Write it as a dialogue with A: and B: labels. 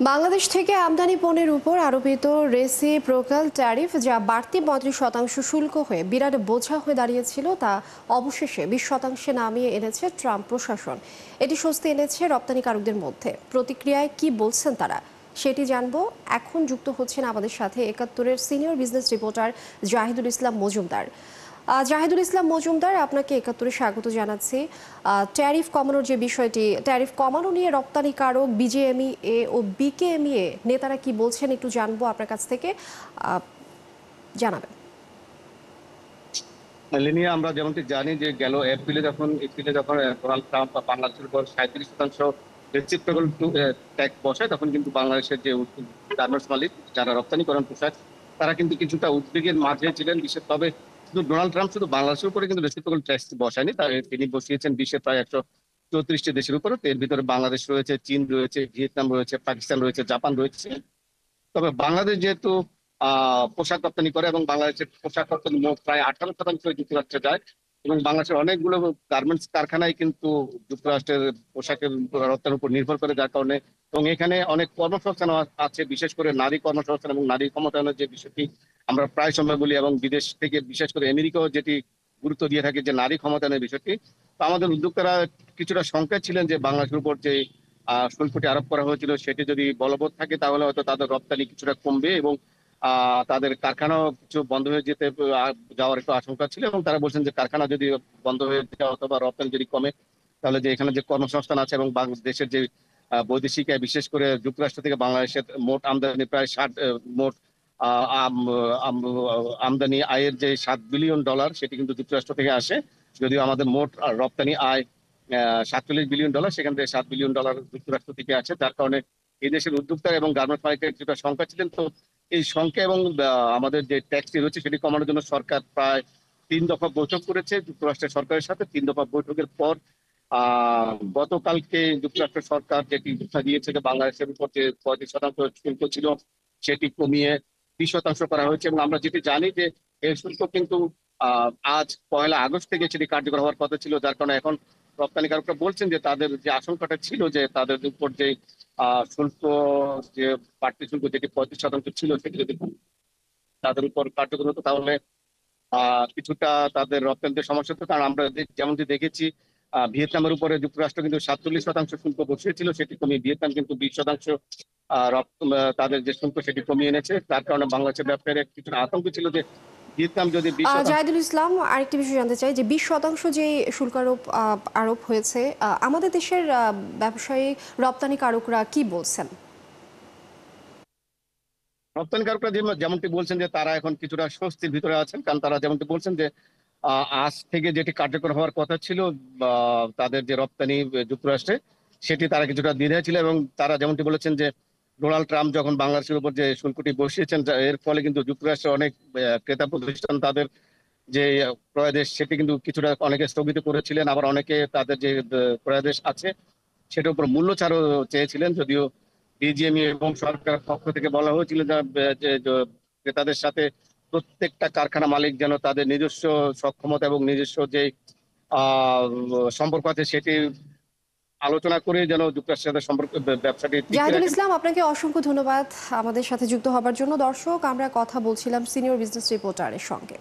A: বাংলাদেশ থেকে আমদানি পণ্যের উপর আরোপিত রেসিপ্রোকাল ট্যারিফ যা বাড়তি ৩৫% শুল্ক হয়ে বিরাট বোঝা হয়ে দাঁড়িয়েছিল তা অবশেষে ২০% নামিয়ে এনেছে ট্রাম্প প্রশাসন। এটি স্বস্তি এনেছে রপ্তানিকারকদের মধ্যে। প্রতিক্রিয়ায় কি বলছেন তারা সেটি জানবো। এখন যুক্ত হচ্ছেন আমাদের সাথে ৭১-এর সিনিয়র বিজনেস রিপোর্টার জাহিদুল ইসলাম মজুমদার। জাহিদুল ইসলাম মজুমদার, আপনাকে ৭১-এ স্বাগত জানাচ্ছি। ট্যারিফ কমানোর যে বিষয়টি, ট্যারিফ কমানো নিয়ে রপ্তানিকারক বিজেএমইএ ও বিকেএমইএ নেতারা কি বলছেন একটু জানবো আপনার কাছ থেকে, জানাবেন।
B: লিনিয়া, আমরা যেমনটি জানি যে গেল এপ্রিলে যখন ডোনাল্ড ট্রাম্প বাংলাদেশের উপর ৩৭% রেসিপ্রোকাল ট্যাক্স বসায়, তখন কিন্তু বাংলাদেশের যে গার্মেন্টস মালিক যারা রপ্তানি করেন পোশাক, তারা কিন্তু কিছুটা উদ্বেগের মাঝে ছিলেন। বিশেষ তবে শুধু ডোনাল্ড ট্রাম্প শুধু বাংলাদেশের উপরে কিন্তু রেসিপ্রোকাল ট্যাক্স বসায়নি, তিনি বসিয়েছেন বিশ্বের প্রায় ১৩৪টি দেশের উপরে। এর ভিতরে বাংলাদেশ রয়েছে, চীন রয়েছে, ভিয়েতনাম রয়েছে, পাকিস্তান রয়েছে, জাপান রয়েছে। তবে বাংলাদেশ যেহেতু পোশাক রপ্তানি করে এবং বাংলাদেশের পোশাক রপ্তানি মোট প্রায় ১৮% যুক্তরাষ্ট্রে যায়, এবং বাংলাদেশের অনেকগুলো গার্মেন্টস কারখানায় কিন্তু যুক্তরাষ্ট্রের পোশাকের রপ্তানির উপর নির্ভর করে, যার কারণে এবং এখানে অনেক কর্মসংস্থান আছে, বিশেষ করে নারী কর্মসংস্থান এবং নারী ক্ষমতায়নের যে বিষয়টি আমরা প্রায় সময় বলি, এবং বিদেশ থেকে বিশেষ করে আমেরিকাও যেটি গুরুত্ব দিয়ে থাকে যে নারী ক্ষমতায়নের বিষয়টি। তো আমাদের উদ্যোক্তারা কিছুটা শঙ্কায় ছিলেন যে বাংলাদেশের উপর যে শুল্কটি আরোপ করা হয়েছিল সেটি যদি বলবৎ থাকে তাহলে হয়তো তাদের রপ্তানি কিছুটা কমবে এবং তাদের কারখানাও কিছু বন্ধ হয়ে যাওয়ার একটু আশঙ্কা ছিল। এবং তারা বলছেন যে কারখানা যদি বন্ধ হয়ে যায় অথবা রপ্তানি যদি কমে, তাহলে যে এখানে যে কর্মসংস্থান আছে এবং দেশের যে বৈদেশিক বিশেষ করে যুক্তরাষ্ট্র থেকে বাংলাদেশের মোট আমদানি প্রায় মোট আমদানি আয়ের যে $7 বিলিয়ন, সেটি কিন্তু যুক্তরাষ্ট্র থেকে আসে। যদিও আমাদের মোট রপ্তানি আয় $47 বিলিয়ন, সেখান থেকে $7 বিলিয়ন যুক্তরাষ্ট্র থেকে আছে, যার কারণে এই দেশের উদ্যোক্তা এবং গার্মেন্টস মালিকের কিছুটা শঙ্কা ছিলেন। তো এই সংখ্যা এবং আমাদের যে ট্যাক্সটি রয়েছে সেটি কমানোর জন্য সরকার প্রায় ৩ দফা বৈঠক করেছে যুক্তরাষ্ট্রের সরকারের সাথে। ৩ দফা বৈঠকের পর গতকালকে যুক্তরাষ্ট্রের সরকার যেটি ঘোষণা দিয়েছে যে বাংলাদেশের উপর যে ৩৫% শুল্ক ছিল সেটি কমিয়ে ২০% করা হয়েছে। এবং আমরা যেটি জানি যে এই শুল্ক কিন্তু আজ ১লা আগস্ট থেকে সেটি কার্যকর হওয়ার কথা ছিল, যার কারণে এখন রপ্তানিকারকরা বলছেন যে তাদের যে আশঙ্কাটা ছিল যে তাদের উপর যে শুল্ক, যে বাড়তি শুল্ক যেটি ৩৫% ছিল, সেটি যদি তাদের উপর কার্যকর হতো তাহলে কিছুটা তাদের রপ্তানিতে সমস্যা হতো। কারণ আমরা যেমনটি দেখেছি ভিয়েতনামের উপরে যুক্তরাষ্ট্র কিন্তু ৪৭% শুল্ক বসিয়েছিল, সেটি কমিয়ে ভিয়েতনাম কিন্তু ২০% তাদের যে শুল্ক সেটি কমিয়ে এনেছে। তার কারণে বাংলাদেশের ব্যবসায়ীরা কিছুটা আতঙ্ক ছিল যে ভিয়েতনাম যদি ২০%।
A: জাহিদুল ইসলাম, আরেকটি বিষয় জানতে চাই যে ২০% যে শুল্ক আরোপ হয়েছে, আমাদের দেশের ব্যবসায়ী রপ্তানিকারকরা কি বলছেন?
B: রপ্তানিকারকরা যেমনটি বলছেন যে তারা এখন কিছুটা স্বস্তির ভিতরে আছেন, কারণ তারা যেমনটি বলছেন যে আজ থেকে যেটি কার্যকর হওয়ার কথা ছিল তাদের যে রপ্তানি যুক্তরাষ্ট্রে, সেটি তারা কিছুটা দ্বিধায় ছিল। এবং তারা যেমনটি বলেছেন যে ডোনাল্ড ট্রাম্প যখন বাংলাদেশের উপর যে শুল্কটি বসিয়েছেন, এর ফলে কিন্তু যুক্তরাষ্ট্রের অনেক ক্রেতা প্রতিষ্ঠান তাদের যে ক্রয়াদেশ সেটি কিন্তু কিছুটা অনেকে স্থগিত করেছিলেন, আবার অনেকে তাদের যে ক্রয়াদেশ আছে সেটার উপর মূল্যছাড়ও চেয়েছিলেন। যদিও বিজিএমইএ এবং সরকার পক্ষ থেকে বলা হয়েছিল যে ক্রেতাদের সাথে প্রত্যেকটা কারখানা মালিক যেন তাদের নিজস্ব সক্ষমতা এবং নিজস্ব যে আহ সম্পর্ক আছে সেটি আলোচনা করে যেন যুক্তরাষ্ট্রের সাথে সম্পর্ক ব্যবসাটি টিকিয়ে
A: জাহিদুল
B: রাখেন।
A: ইসলাম, আপনাকে অসংখ্য ধন্যবাদ আমাদের সাথে যুক্ত হবার জন্য। দর্শক, আমরা কথা বলছিলাম সিনিয়র বিজনেস রিপোর্টারের সঙ্গে।